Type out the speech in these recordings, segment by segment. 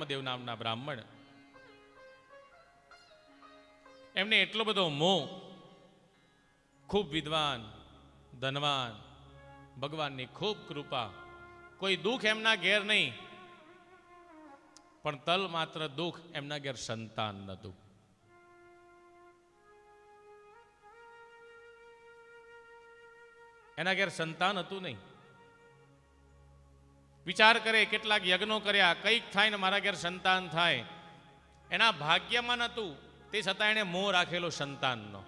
આત્મદેવ નામના બ્રાહ્મણ, એમને એટલો બધો મોહ, ખૂબ વિદ્વાન, ધનવાન, ભગવાનની ખૂબ કૃપા, કોઈ દુઃખ એમના ઘેર નહીં, પણ તલ માત્ર દુઃખ એમના ઘેર સંતાન નહોતું. એના ઘેર સંતાન હતું નહીં. વિચાર કરે, કેટલાક યજ્ઞો કર્યા, કંઈક થાય ને મારા ઘેર સંતાન થાય. એના ભાગ્યમાં નહોતું, તે છતાં એણે મોહ રાખેલો સંતાનનો.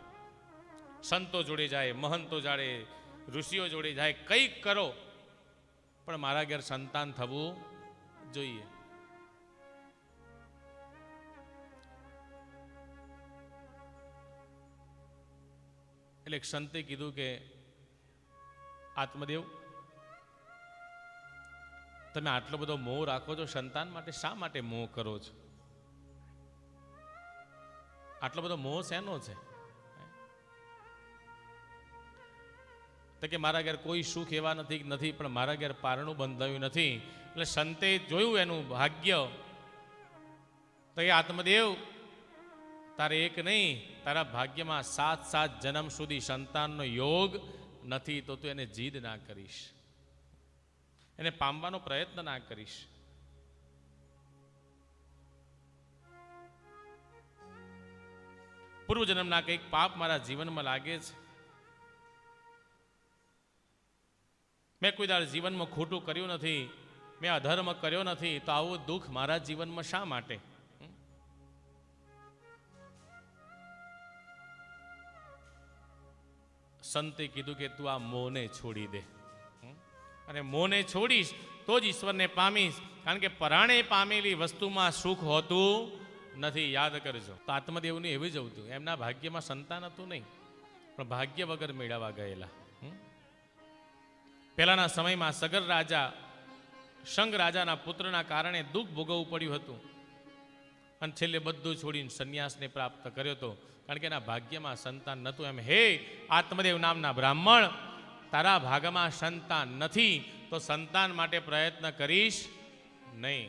સંતો જોડે જાય, મહંતો જોડે, ઋષિઓ જોડે જાય, કંઈક કરો પણ મારા ઘેર સંતાન થવું જોઈએ. એટલે એક સંતે કીધું કે આત્મદેવ, તમે આટલો બધો મોહ રાખો છો સંતાન માટે, શા માટે મોહ કરો છો? આટલો બધો મોહ શેનો છે? તો કે મારા ઘેર કોઈ સુખ એવા નથી, પણ મારા ઘેર પારણું બંધાયું નથી. એટલે સંતે જોયું એનું ભાગ્ય, તો એ આત્મદેવ, તારે એક નહીં, તારા ભાગ્યમાં 7 જન્મ સુધી સંતાનનો યોગ નથી, તો તું એને જીદ ના કરીશ, એને પામવાનો પ્રયત્ન ના કરીશ. પૂર્વજન્મના કંઈક પાપ મારા જીવનમાં લાગે છે. મેં કોઈ દાડે જીવનમાં ખોટું કર્યું નથી, મેં અધર્મ કર્યો નથી, તો આવું દુઃખ મારા જીવનમાં શા માટે? સંતે કીધું કે તું આ મોહને છોડી દે, અને મોહને છોડીશ તો જ ઈશ્વરને પામીશ. કારણ કે પરાણે પામેલી વસ્તુમાં સુખ હોતું નથી, યાદ કરજો. તો આત્મદેવને એવું જ હતું, એમના ભાગ્યમાં સંતાન હતું નહીં, પણ ભાગ્ય વગર મેળવવા ગયેલા. પહેલાના સમયમાં સગર રાજા શંગ રાજાના પુત્રના કારણે દુઃખ ભોગવવું પડ્યું હતું, અને છેલ્લે બધું છોડીને સંન્યાસને પ્રાપ્ત કર્યો હતો, કારણ કે એના ભાગ્યમાં સંતાન નહોતું. એમ હે આત્મદેવ નામના બ્રાહ્મણ, તારા ભાગમાં સંતાન નથી, તો સંતાન માટે પ્રયત્ન કરીશ નહીં.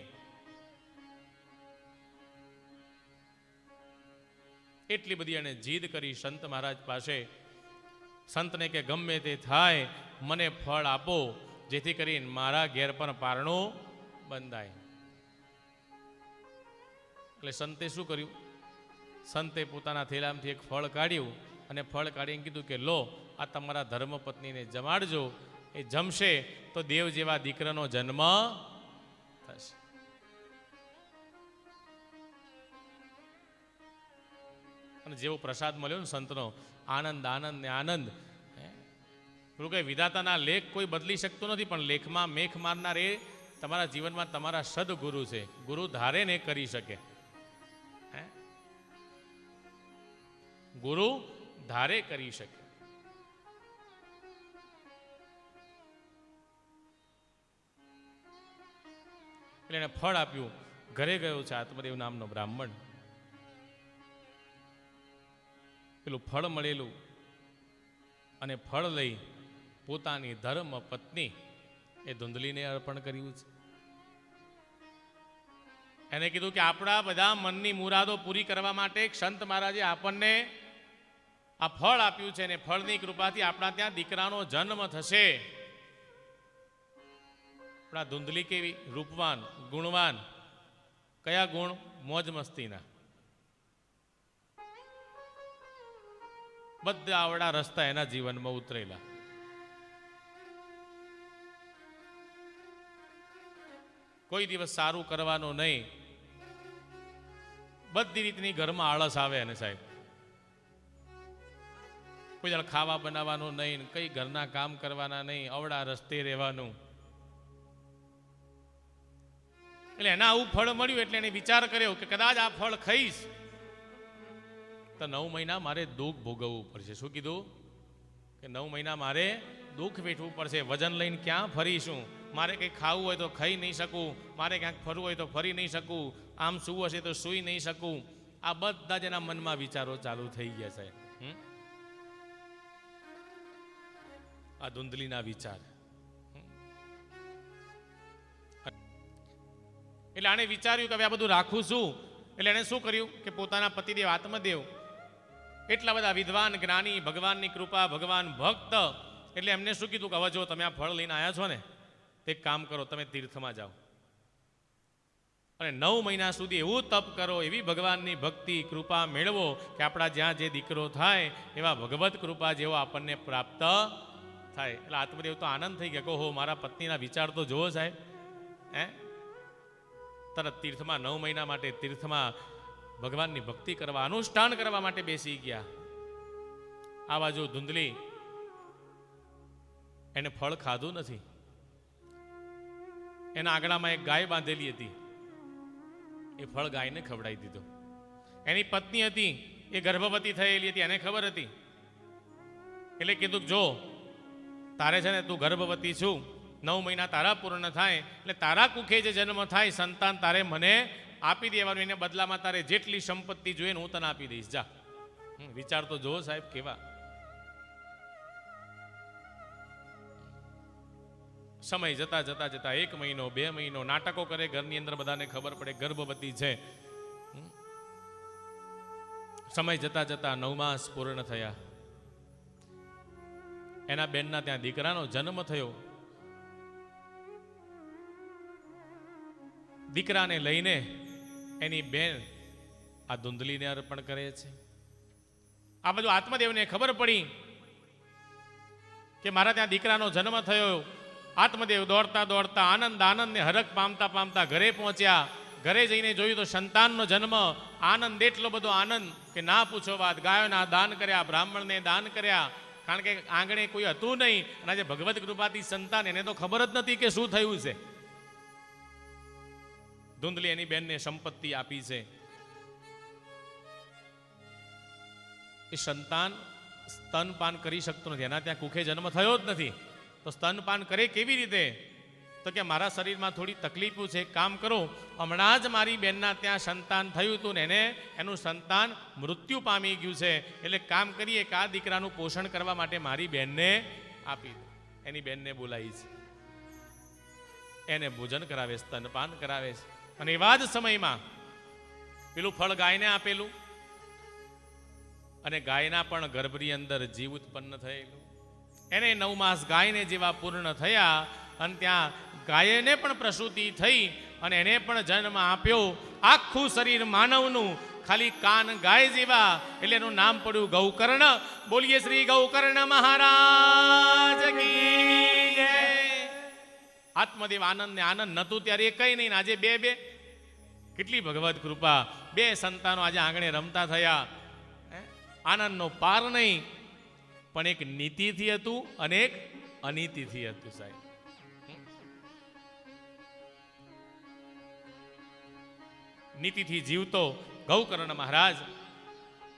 એટલી બધી એને જીદ કરી સંત મહારાજ પાસે. સંતને કે ગમે તે થાય, મને ફળ આપો, જેથી કરીને મારા ઘેર પર પારણું બંધાય. એટલે સંતે શું કર્યું? સંતે પોતાના થેલામાંથી એક ફળ કાઢ્યું, અને ફળ કાઢીને કીધું કે લો, આ તમારા ધર્મપત્નીને જમાડજો, એ જમશે તો દેવ જેવા દીકરાનો જન્મ થશે. અને જેવો પ્રસાદ મળ્યો ને સંતનો, આનંદ આનંદ ને આનંદ. પેલું કઈ વિધાતાના લેખ કોઈ બદલી શકતો નથી, પણ લેખમાં મેખ મારનાર એ તમારા જીવનમાં તમારા સદગુરુ છે. ગુરુ ધારે ને કરી શકે, ગુરુ ધારે કરી શકે. એટલે એને ફળ આપ્યું. ઘરે ગયો છે આત્મદેવ નામનો બ્રાહ્મણ. પેલું ફળ મળેલું અને ફળ લઈ પોતાની ધર્મ પત્ની એ ધુંધલીને અર્પણ કર્યું છે. એને કીધું કે આપણા બધા મનની મુરાદો પૂરી કરવા માટે સંત મહારાજે આપણને આ ફળ આપ્યું છે, અને ફળની કૃપાથી આપણા ત્યાં દીકરાનો જન્મ થશે. આપણા ધુંધલી કેવી? રૂપવાન, ગુણવાન. કયા ગુણ? મોજ મસ્તીના. બધા આવડા રસ્તા એના જીવનમાં ઉતરેલા. કોઈ દિવસ સારું કરવાનું નહીં, બધી રીતની ઘરમાં આળસ આવે એને સાહેબ. કોઈ દાડો ખાવા બનાવવાનું નહીં, કઈ ઘરના કામ કરવાના નહીં, અવડા રસ્તે રહેવાનું. એટલે એના આવું ફળ મળ્યું, એટલે એને વિચાર કર્યો કે કદાચ આ ફળ ખાઈશ તો 9 મહિના મારે દુઃખ ભોગવવું પડશે. શું કીધું? કે 9 મહિના મારે દુઃખ વેઠવું પડશે. વજન લઈને ક્યાં ફરીશું? મારે કંઈક ખાવું હોય તો ખાઈ નહીં શકું, મારે ક્યાંક ફરવું હોય તો ફરી નહીં શકું, આમ સૂવું હશે તો સૂઈ નહીં શકું. આ બધા જ એના મનમાં વિચારો ચાલુ થઈ ગયા છે. આ ધુંધલીના વિચાર. એટલે આણે વિચાર્યું કે હવે આ બધું રાખું શું, એટલે એણે શું કર્યું કે પોતાના પતિદેવ આત્મદેવ એટલા બધા વિદ્વાન જ્ઞાની, ભગવાનની કૃપા, ભગવાન ભક્ત, એટલે એમને શું કીધું કે હવે જો તમે આ ફળ લઈને આવ્યા છો ને, તે એક કામ કરો, તમે તીર્થમાં જાઓ અને 9 મહિના સુધી એવું તપ કરો, એવી ભગવાનની ભક્તિ કૃપા મેળવો કે આપણા જ્યાં જે દીકરો થાય એવા ભગવત કૃપા જેવો આપણને પ્રાપ્ત થાય. એટલે આત્મદેવ તો આનંદ થઈ ગયા કે હો, મારા પત્નીના વિચાર તો જોવો સાહેબ. તરત તીર્થમાં 9 મહિના માટે તીર્થમાં ભગવાનની ભક્તિ કરવા, અનુષ્ઠાન કરવા માટે બેસી ગયા. આ બાજુ ધુંધલી એને ફળ ખાધું નથી. એના આંગણામાં એક ગાય બાંધેલી હતી, એ ફળ ગાયને ખવડાવી દીધું. એની પત્ની હતી, એ ગર્ભવતી થયેલી હતી, એને ખબર હતી. એટલે કીધું જો તારે છે ને, તું ગર્ભવતી છું, 9 મહિના તારા પૂર્ણ થાય એટલે તારા કુખે જે જન્મ થાય સંતાન તારે મને આપી દેવાનું, એને બદલામાં તારે જેટલી સંપત્તિ જોઈએ હું તને આપી દઈશ, જા. વિચાર તો જો સાહેબ કેવા. સમય જતા જતા જતા 1 મહિનો 2 મહિનો નાટકો કરે, ઘરની અંદર બધાને ખબર પડે ગર્ભવતી છે. સમય જતા જતા 9 માસ પૂર્ણ થયા. એના બેનના ત્યાં દીકરાનો જન્મ થયો. દીકરાને લઈને એની બેન આ ધુંધલીને અર્પણ કરે છે. આ બધું આત્મદેવને ખબર પડી કે મારા ત્યાં દીકરાનો જન્મ થયો. આત્મદેવ દોડતા દોડતા આનંદ ને હરખ પામતા પામતા ઘરે પહોંચ્યા. ઘરે જઈને જોયું તો સંતાનનો જન્મ. આનંદ, એટલો બધો આનંદ કે ના પૂછો વાત. ગાયોના દાન કર્યા, બ્રાહ્મણને દાન કર્યા, કારણ કે આંગણે કોઈ હતું નહીં. અને આજે ભગવત કૃપાથી સંતાન, એને તો ખબર જ નથી કે શું થયું છે. ધુંધલી એની બેનને સંપત્તિ આપી છે. એ સંતાન સ્તનપાન કરી શકતું નથી, એના ત્યાં કુખે જન્મ થયો જ નથી. તો સ્તનપાન કરે કેવી રીતે? તો કે મારા શરીરમાં થોડી તકલીફો છે, કામ કરો, હમણાં જ મારી બેનના ત્યાં સંતાન થયું હતું ને એનું સંતાન મૃત્યુ પામી ગયું છે, એટલે કામ કરીએ કે આ દીકરાનું પોષણ કરવા માટે મારી બેનને આપી દો. એની બેનને બોલાવી છે, એને ભોજન કરાવે, સ્તનપાન કરાવે છે. અને એવા જ સમયમાં પેલું ફળ ગાયને આપેલું, અને ગાયના પણ ગર્ભની અંદર જીવ ઉત્પન્ન થયેલું. એને 9 માસ ગાયને જેવા પૂર્ણ થયા અને ત્યાં ગાયને પણ પ્રસૂતિ થઈ અને એને પણ જન્મ આપ્યો. આખું શરીર માનવનું, ખાલી કાન ગાય જેવા, એટલે એનું નામ પડ્યું ગૌકર્ણ. બોલીએ શ્રી ગૌકર્ણ મહારાજ કી જય. આત્મદેવ આનંદ ને આનંદ નતું ત્યારે કઈ નહીં. આજે બે કેટલી ભગવત કૃપા, 2 સંતાનો આજે આંગણે રમતા થયા. આનંદનો પાર નહીં. પણ એક નીતિથી હતું અને એક અનીતિથી હતું સાહેબ. નીતિથી જીવતો ગૌકર્ણ મહારાજ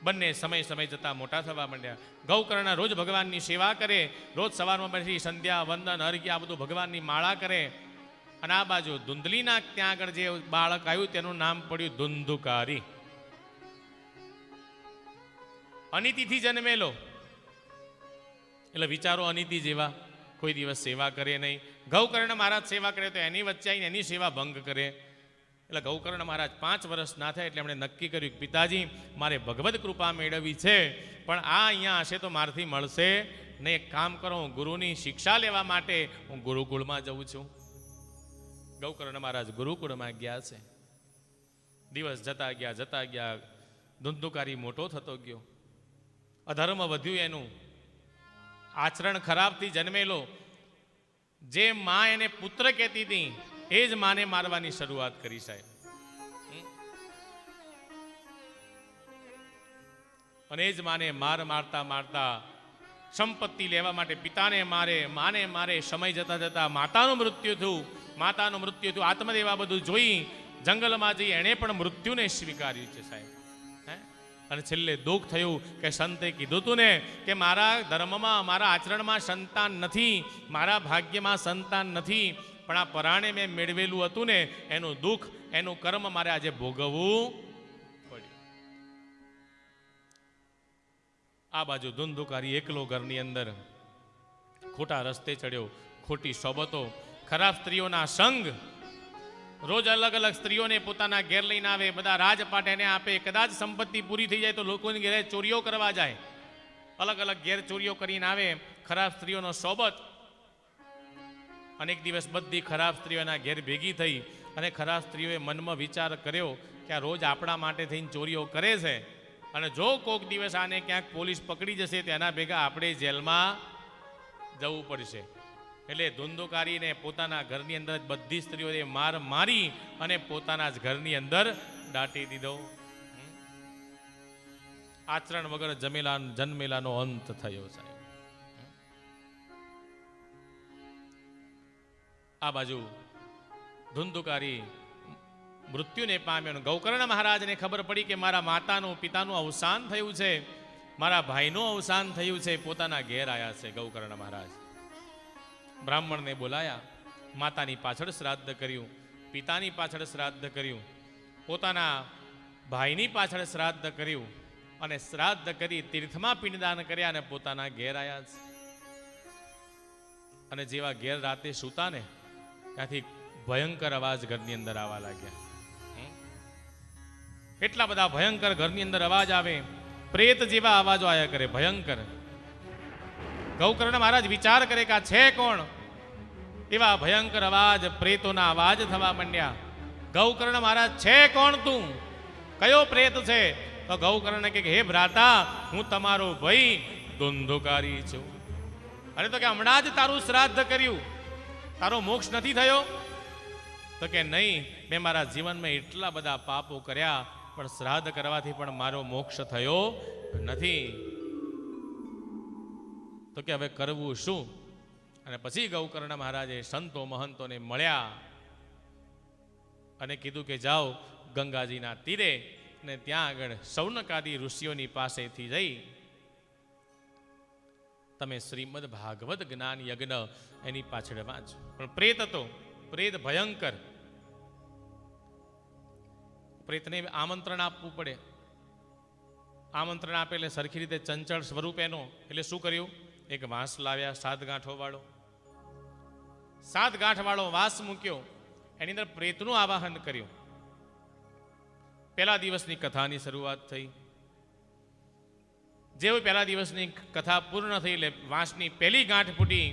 બંને સમય જતા મોટા થવા માંડ્યા. ગૌકર્ણ રોજ ભગવાનની સેવા કરે, રોજ સવારમાં બેસી સંધ્યા વંદન અર્ઘ્ય આ બધું ભગવાનની માળા કરે. અને આ બાજુ ધુંધલીના ત્યાં આગળ જે બાળક આવ્યું તેનું નામ પડ્યું ધુંધુકારી. અનીતિથી જન્મેલો, એટલે વિચારો અનીતિ જેવા, કોઈ દિવસ સેવા કરે નહીં. ગૌકર્ણ મહારાજ સેવા કરે તો એની વચ્ચે આવીને એની સેવા ભંગ કરે. એટલે ગૌકર્ણ મહારાજ 5 વર્ષ ના થાય એટલે એમણે નક્કી કર્યું કે પિતાજી મારે ભગવત કૃપા મેળવવી છે, પણ આ અહીંયા હશે તો મારથી મળશે ને. એક કામ કરો, હું ગુરુની શિક્ષા લેવા માટે હું ગુરુકુળમાં જઉં છું. ગૌકર્ણ મહારાજ ગુરુકુળમાં ગયા છે. દિવસ જતા ગયા ધુંધુકારી મોટો થતો ગયો. અધર્મ વધ્યું, એનું આચરણ ખરાબથી જન્મેલો. જે માં એને પુત્ર કહેતી હતી એ જ માને મારવાની શરૂઆત કરી સાહેબ. અને એ જ માને મારતા મારતા સંપત્તિ લેવા માટે પિતાને મારે, માને મારે. સમય જતા જતા માતાનું મૃત્યુ થયું. આત્મદેવ આ બધું જોઈ જંગલમાં જઈ એણે પણ મૃત્યુને સ્વીકાર્યું છે સાહેબ. અને છેલ્લે દુઃખ થયું કે સંતે કીધું તું ને કે મારા ધર્મમાં, મારા આચરણમાં સંતાન નથી, મારા ભાગ્યમાં સંતાન નથી, પણ આ પરાણે મેં મેળવેલું હતું ને એનું દુઃખ, એનું કર્મ મારે આજે ભોગવવું પડ્યું. આ બાજુ ધુંધુકારી એકલો ઘરની અંદર ખોટા રસ્તે ચડ્યો, ખોટી સોબતો, ખરાબ સ્ત્રીઓના સંગ, રોજ અલગ અલગ સ્ત્રીઓને પોતાના ઘેર લઈને આવે, બધા રાજપાટ એને આપે. કદાચ સંપત્તિ પૂરી થઈ જાય તો લોકોની ઘેરે ચોરીઓ કરવા જાય, અલગ અલગ ઘેર ચોરીઓ કરીને આવે. ખરાબ સ્ત્રીઓનો સોબત. અનેક દિવસ બધી ખરાબ સ્ત્રીઓના ઘેર ભેગી થઈ અને ખરાબ સ્ત્રીઓએ મનમાં વિચાર કર્યો કે આ રોજ આપણા માટે થઈને ચોરીઓ કરે છે, અને જો કોઈક દિવસ આને ક્યાંક પોલીસ પકડી જશે તો એના ભેગા આપણે જેલમાં જવું પડશે. એટલે ધુંધુકારીને પોતાના ઘરની અંદર બધી સ્ત્રીઓએ માર મારી અને પોતાના જ ઘરની અંદર દાટી દીધો. આચરણ વગર જન્મેલાનો અંત થયો સાહેબ. આ બાજુ ધુંધુકારી મૃત્યુને પામ્યો. ગૌકર્ણ મહારાજને ખબર પડી કે મારા માતાનું પિતાનું અવસાન થયું છે, મારા ભાઈનું અવસાન થયું છે. પોતાના ઘેર આવ્યા છે ગૌકર્ણ મહારાજ. બ્રાહ્મણને બોલાયા, માતાની પાછળ શ્રાદ્ધ કર્યું, પિતાની પાછળ શ્રાદ્ધ કર્યું, પોતાના ભાઈની પાછળ શ્રાદ્ધ કર્યું, અને શ્રાદ્ધ કરી તીર્થમાં પિંડદાન કર્યા અને પોતાના ઘેર આવ્યા છે. અને જેવા ઘેર રાતે સૂતા ને ત્યાંથી ભયંકર અવાજ ઘરની અંદર આવવા લાગ્યા. એટલા બધા ભયંકર ઘરની અંદર અવાજ આવે, પ્રેત જેવા અવાજો આયા કરે, ભયંકર. ગૌકર્ણ મહારાજ વિચાર કરે કે આ છે કોણ? એવા ભયંકર અવાજ, પ્રેતોના અવાજ થવા માંડ્યા. ગૌકર્ણ મહારાજ, છે કોણ તું? કયો પ્રેત છે? તો ગૌકર્ણ કે હે ભ્રાતા, હું તમારો ભાઈ ધુંધુકારી છું. અરે તો કે હમણાં જ તારું શ્રાદ્ધ કર્યું, તારો મોક્ષ નથી થયો? તો કે નહીં, મેં મારા જીવનમાં એટલા બધા પાપો કર્યા પણ શ્રાદ્ધ કરવાથી પણ મારો મોક્ષ થયો નથી. તો કે હવે કરવું શું? અને પછી ગૌકર્ણ મહારાજે સંતો મહંતોને મળ્યા અને કીધું કે જાઓ ગંગાજીના તીરે અને ત્યાં આગળ સૌનકાદી ઋષિઓની પાસેથી જઈ તમે શ્રીમદ ભાગવત જ્ઞાન યજ્ઞ એની પાછળ વાંચો. પણ પ્રેત હતો, પ્રેત ભયંકર. પ્રેતને આમંત્રણ આપવું પડે. આમંત્રણ આપે એટલે સરખી રીતે ચંચળ સ્વરૂપ એનો. એટલે શું કર્યું? એક વાંસ લાવ્યા 7 ગાંઠો વાળો. 7 ગાંઠ વાળો વાંસ મૂક્યો, એની અંદર પ્રેતનું આવાહન કર્યું. પહેલા દિવસની કથાની શરૂઆત થઈ. જેવું પહેલા દિવસની કથા પૂર્ણ થઈ એટલે વાંસની પહેલી ગાંઠ ફૂટી,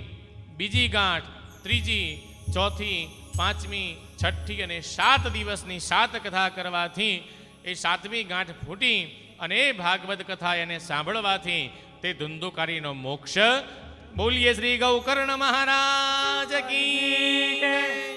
બીજી ગાંઠ, ત્રીજી, ચોથી, પાંચમી, છઠ્ઠી અને 7 દિવસની 7 કથા કરવાથી એ 7મી ગાંઠ ફૂટી અને એ ભાગવત કથા એને સાંભળવાથી તે ધુંધુકારીનો મોક્ષ. બોલીએ શ્રી ગૌકર્ણ મહારાજ કી જય.